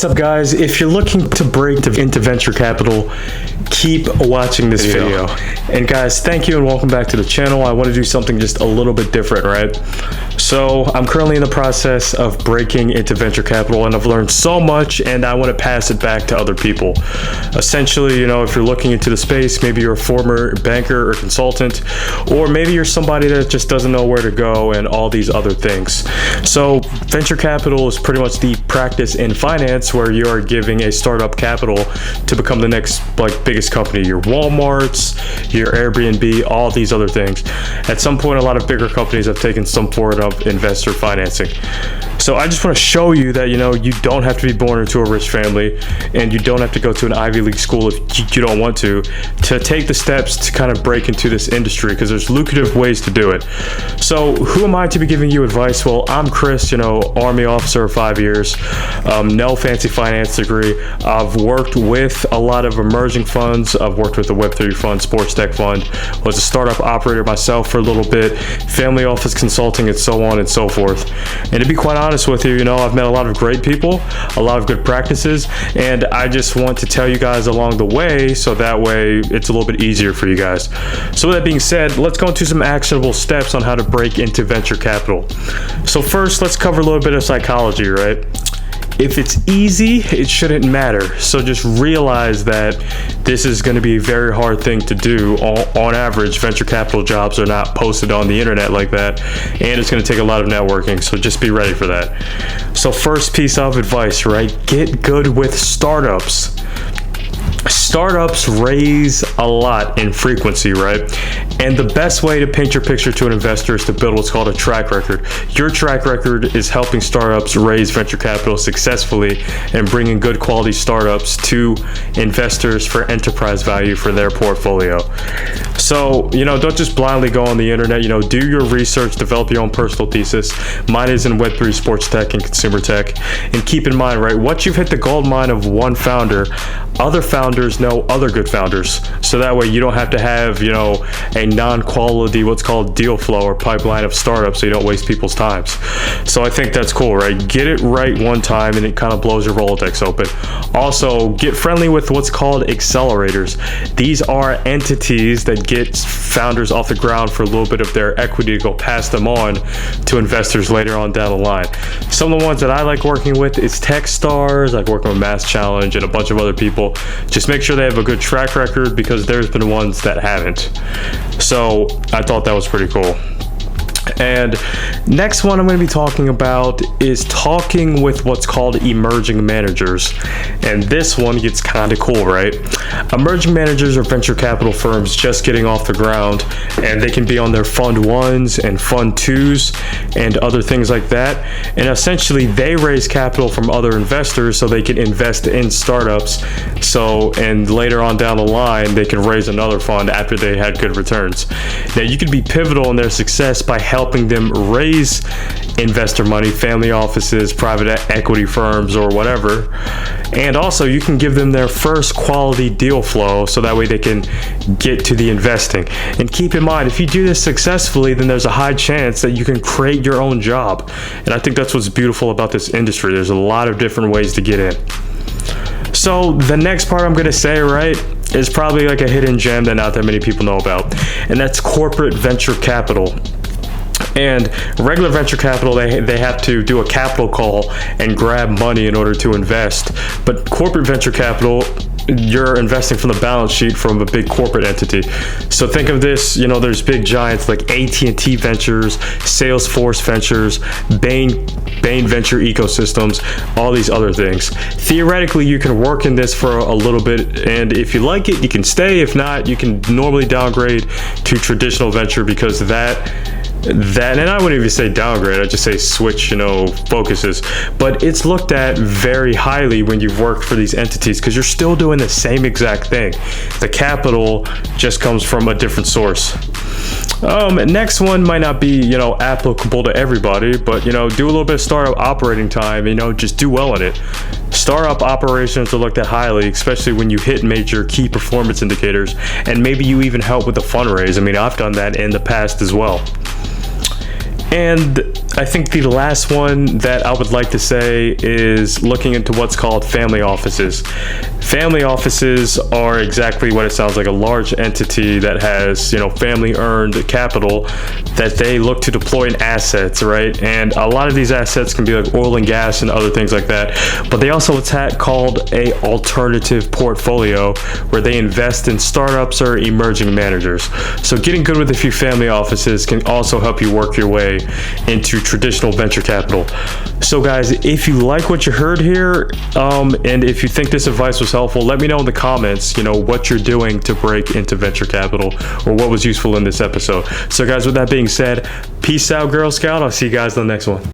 What's up, guys? If you're looking to break into venture capital, keep watching this video. And guys, thank you and welcome back to the channel. I want to do something just a little bit different, right? So I'm currently in the process of breaking into venture capital, and I've learned so much, and I want to pass it back to other people. Essentially, if you're looking into the space, maybe you're a former banker or consultant, or maybe you're somebody that just doesn't know where to go and all these other things. So venture capital is pretty much the practice in finance where you are giving a startup capital to become the next biggest company, your Walmarts, your Airbnb, all these other things. At some point, a lot of bigger companies have taken some form of investor financing. So I just want to show you that, you don't have to be born into a rich family, and you don't have to go to an Ivy League school if you don't want to take the steps to kind of break into this industry, because there's lucrative ways to do it. So who am I to be giving you advice? Well, I'm Chris, Army officer of 5 years, no fancy finance degree. I've worked with a lot of emerging funds. I've worked with the Web3 fund, sports tech fund, was a startup operator myself for a little bit, family office consulting, and so on and so forth. And to be quite honest with you, I've met a lot of great people, a lot of good practices, and I just want to tell you guys along the way, so that way it's a little bit easier for you guys. So with that being said, let's go into some actionable steps on how to break into venture capital. So first, let's cover a little bit of psychology, right? If it's easy, it shouldn't matter. So just realize that this is going to be a very hard thing to do. On average, venture capital jobs are not posted on the internet like that, and it's going to take a lot of networking. So just be ready for that. So first piece of advice, right? Get good with startups. Startups raise a lot in frequency, right? And the best way to paint your picture to an investor is to build what's called a track record. Your track record is helping startups raise venture capital successfully and bringing good quality startups to investors for enterprise value for their portfolio. So, don't just blindly go on the internet, do your research, develop your own personal thesis. Mine is in Web3, sports tech, and consumer tech. And keep in mind, right, once you've hit the gold mine of one founder, other founders know other good founders. So that way you don't have to have, a non-quality, what's called deal flow or pipeline of startups, so you don't waste people's times. So I think that's cool, right? Get it right one time and it kind of blows your Rolodex open. Also, get friendly with what's called accelerators. These are entities that get founders off the ground for a little bit of their equity to go pass them on to investors later on down the line. Some of the ones that I like working with is Techstars. I've worked with Mass Challenge and a bunch of other people. Just make sure they have a good track record, because there's been ones that haven't. So I thought that was pretty cool. And next one I'm going to be talking about is talking with what's called emerging managers. And this one gets kind of cool, right? Emerging managers are venture capital firms just getting off the ground, and they can be on their fund ones and fund twos and other things like that. And essentially they raise capital from other investors so they can invest in startups. And later on down the line, they can raise another fund after they had good returns. Now you could be pivotal in their success by helping them raise investor money, family offices, private equity firms, or whatever. And also you can give them their first quality deal flow, so that way they can get to the investing. And keep in mind, if you do this successfully, then there's a high chance that you can create your own job. And I think that's what's beautiful about this industry. There's a lot of different ways to get in. So the next part I'm going to say, right, is probably like a hidden gem that not that many people know about, and that's corporate venture capital. And regular venture capital, they have to do a capital call and grab money in order to invest. But corporate venture capital, you're investing from the balance sheet from a big corporate entity. So think of this, there's big giants like AT&T Ventures, Salesforce Ventures, Bain Venture Ecosystems, all these other things. Theoretically, you can work in this for a little bit, and if you like it, you can stay. If not, you can normally downgrade to traditional venture, because that, and I wouldn't even say downgrade, I'd just say switch, focuses. But it's looked at very highly when you've worked for these entities, because you're still doing the same exact thing. The capital just comes from a different source. Next one might not be, applicable to everybody, but, do a little bit of startup operating time, just do well in it. Startup operations are looked at highly, especially when you hit major key performance indicators, and maybe you even help with the fundraise. I've done that in the past as well. And I think the last one that I would like to say is looking into what's called family offices. Family offices are exactly what it sounds like, a large entity that has, family earned capital that they look to deploy in assets, right? And a lot of these assets can be like oil and gas and other things like that, but they also attack called a alternative portfolio where they invest in startups or emerging managers. So getting good with a few family offices can also help you work your way into traditional venture capital. So guys, if you like what you heard here, and if you think this advice was helpful, let me know in the comments, what you're doing to break into venture capital or what was useful in this episode. So guys, with that being said, peace out, Girl Scout. I'll see you guys in the next one.